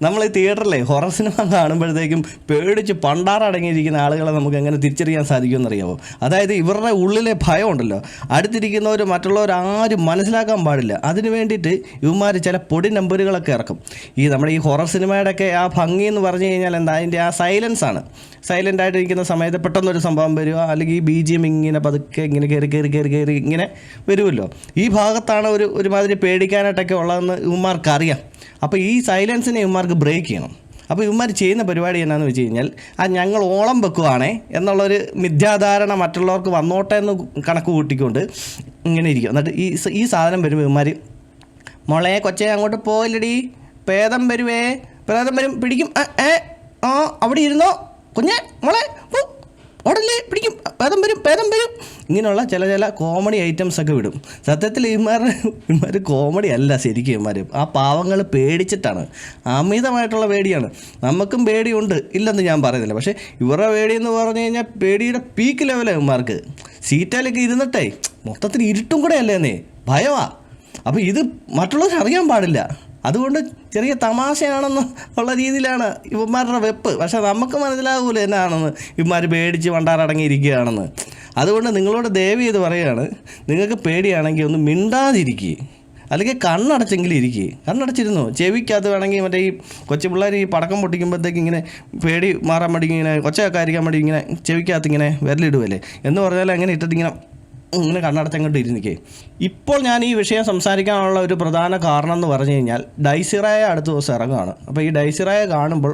നമ്മൾ ഈ തിയേറ്ററിലെ horror cinema കാണുമ്പോഴത്തേക്കും പേടിച്ച് പണ്ടാറടങ്ങിയിരിക്കുന്ന ആളുകളെ നമുക്ക് എങ്ങനെ തിരിച്ചറിയാൻ സാധിക്കുമെന്നറിയാമോ? അതായത് ഇവരുടെ ഉള്ളിലെ ഭയം ഉണ്ടല്ലോ, അടുത്തിരിക്കുന്നവർ മറ്റുള്ളവർ ആരും മനസ്സിലാക്കാൻ പാടില്ല. അതിന് വേണ്ടിയിട്ട് ഇവന്മാർ ചില പൊടി നമ്പറുകളൊക്കെ ഇറക്കും. നമ്മുടെ ഈ ഹൊറർ സിനിമയുടെയൊക്കെ ആ ഭംഗി എന്ന് പറഞ്ഞു കഴിഞ്ഞാൽ എന്താ, അതിൻ്റെ ആ സൈലൻസ് ആണ്. സൈലൻ്റ് ആയിട്ടിരിക്കുന്ന സമയത്ത് പെട്ടെന്നൊരു സംഭവം വരിക, അല്ലെങ്കിൽ ഈ BGM ഇങ്ങനെ പതുക്കെ ഇങ്ങനെ കയറി ഇങ്ങനെ വരുമല്ലോ. ഈ ഭാഗത്താണ് ഒരുമാതിരി പേടിക്കാനായിട്ടൊക്കെ ഉള്ളതെന്ന് ഇവന്മാർക്കറിയാം. അപ്പോൾ ഈ സൈലൻസിനെ ഇവന്മാർക്ക് ബ്രേക്ക് ചെയ്യണം. അപ്പോൾ ഇവന്മാർ ചെയ്യുന്ന പരിപാടി എന്നാന്ന് വെച്ച് കഴിഞ്ഞാൽ, ഞങ്ങൾ ഓളം വെക്കുവാണേ എന്നുള്ളൊരു മിഥ്യാധാരണ മറ്റുള്ളവർക്ക് വന്നോട്ടെ എന്ന് കണക്ക് കൂട്ടിക്കൊണ്ട് ഇങ്ങനെ ഇരിക്കും. എന്നിട്ട് ഈ സാധനം വരുമ്പോൾ ഇവന്മാർ, മോളെ കൊച്ചേ അങ്ങോട്ട് പോയില്ലടി, പ്രേതം വരും പിടിക്കും, അവിടെ ഇരുന്നോ കുഞ്ഞെ മോളെ, ഓടല്ലേ പിടിക്കും, ഭേദം വരും ഇങ്ങനെയുള്ള ചില കോമഡി ഐറ്റംസൊക്കെ വിടും. സത്യത്തിൽ ഇവന്മാർ കോമഡി അല്ല ശരിക്കും. ഇവന്മാർ ആ പാവങ്ങൾ പേടിച്ചിട്ടാണ്, അമിതമായിട്ടുള്ള പേടിയാണ്. നമുക്കും പേടിയുണ്ട്, ഇല്ലെന്ന് ഞാൻ പറയുന്നില്ല. പക്ഷേ ഇവരുടെ പേടിയെന്ന് പറഞ്ഞു കഴിഞ്ഞാൽ പേടിയുടെ പീക്ക് ലെവലാണ് ഇവന്മാർക്ക്. സീറ്റിലൊക്കെ ഇരുന്നിട്ടേ മൊത്തത്തിൽ ഇരുട്ടും കൂടെ അല്ലേന്നേ, ഭയമാണ്. അപ്പോൾ ഇത് മറ്റുള്ളവർ അറിയാൻ പാടില്ല. അതുകൊണ്ട് ചെറിയ തമാശയാണെന്ന് ഉള്ള രീതിയിലാണ് ഇവന്മാരുടെ വെപ്പ്. പക്ഷേ നമുക്ക് മനസ്സിലാകൂല എന്നാണെന്ന്, ഇവന്മാർ പേടിച്ച് വണ്ടാറടങ്ങിയിരിക്കുകയാണെന്ന്. അതുകൊണ്ട് നിങ്ങളോട് ദയവ് ചെയ്ത് പറയുകയാണ്, നിങ്ങൾക്ക് പേടിയാണെങ്കിൽ ഒന്ന് മിണ്ടാതിരിക്കുക, അല്ലെങ്കിൽ കണ്ണടച്ചെങ്കിലും ഇരിക്കുക. കണ്ണടച്ചിരുന്നു ചെവിക്കകത്ത് വേണമെങ്കിൽ മറ്റേ ഈ കൊച്ചു പിള്ളേർ ഈ പടക്കം പൊട്ടിക്കുമ്പോഴത്തേക്ക് ഇങ്ങനെ പേടി മാറാൻ വേണ്ടി ഇങ്ങനെ കൊച്ചൊക്കെ ആയിരിക്കാൻ വേണ്ടി ഇങ്ങനെ ചെവിക്കകത്ത് ഇങ്ങനെ വിരലിടുമല്ലേ എന്ന് പറഞ്ഞാൽ അങ്ങനെ ഇട്ടിട്ട് ഇങ്ങനെ കണ്ണടച്ചങ്ങോട്ട് ഇരുന്നിക്കേ. ഇപ്പോൾ ഞാൻ ഈ വിഷയം സംസാരിക്കാനുള്ള ഒരു പ്രധാന കാരണം എന്ന് പറഞ്ഞു കഴിഞ്ഞാൽ, ഡൈസിറായ അടുത്ത ദിവസം ഇറങ്ങുകയാണ്. അപ്പോൾ ഈ ഡൈസിറായ കാണുമ്പോൾ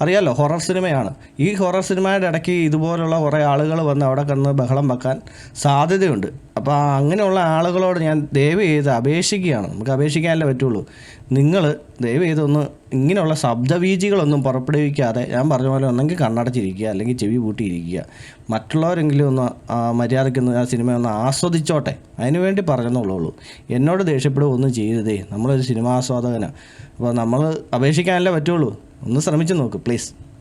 അറിയാമല്ലോ, ഹൊറർ സിനിമയാണ്. ഈ ഹൊറർ സിനിമയുടെ ഇടയ്ക്ക് ഇതുപോലുള്ള കുറേ ആളുകൾ വന്ന് അവിടെ കിടന്ന് ബഹളം വെക്കാൻ സാധ്യതയുണ്ട്. അപ്പോൾ അങ്ങനെയുള്ള ആളുകളോട് ഞാൻ ദയവ് ചെയ്ത് അപേക്ഷിക്കുകയാണ്, നമുക്ക് അപേക്ഷിക്കാനല്ലേ പറ്റുള്ളൂ, നിങ്ങൾ ദയവ് ചെയ്തൊന്ന് ഇങ്ങനെയുള്ള ശബ്ദവീചികളൊന്നും പുറപ്പെടുവിക്കാതെ ഞാൻ പറഞ്ഞ പോലെ ഒന്നെങ്കിൽ കണ്ണടച്ചിരിക്കുക, അല്ലെങ്കിൽ ചെവി പൂട്ടിയിരിക്കുക. മറ്റുള്ളവരെങ്കിലും ഒന്ന് മര്യാദയ്ക്കൊന്ന് ആ സിനിമ ഒന്ന് ആസ്വദിച്ചോട്ടെ, അതിന് വേണ്ടി പറഞ്ഞെന്നുള്ളൂ. എന്നോട് ദേഷ്യപ്പെടുക ഒന്നും ചെയ്തതേ, നമ്മളൊരു സിനിമാ ആസ്വാദകനാണ്. അപ്പോൾ നമ്മൾ അപേക്ഷിക്കാനല്ലേ പറ്റുള്ളൂ. ഒന്ന് ശ്രമിച്ചു നോക്ക് പ്ലീസ്.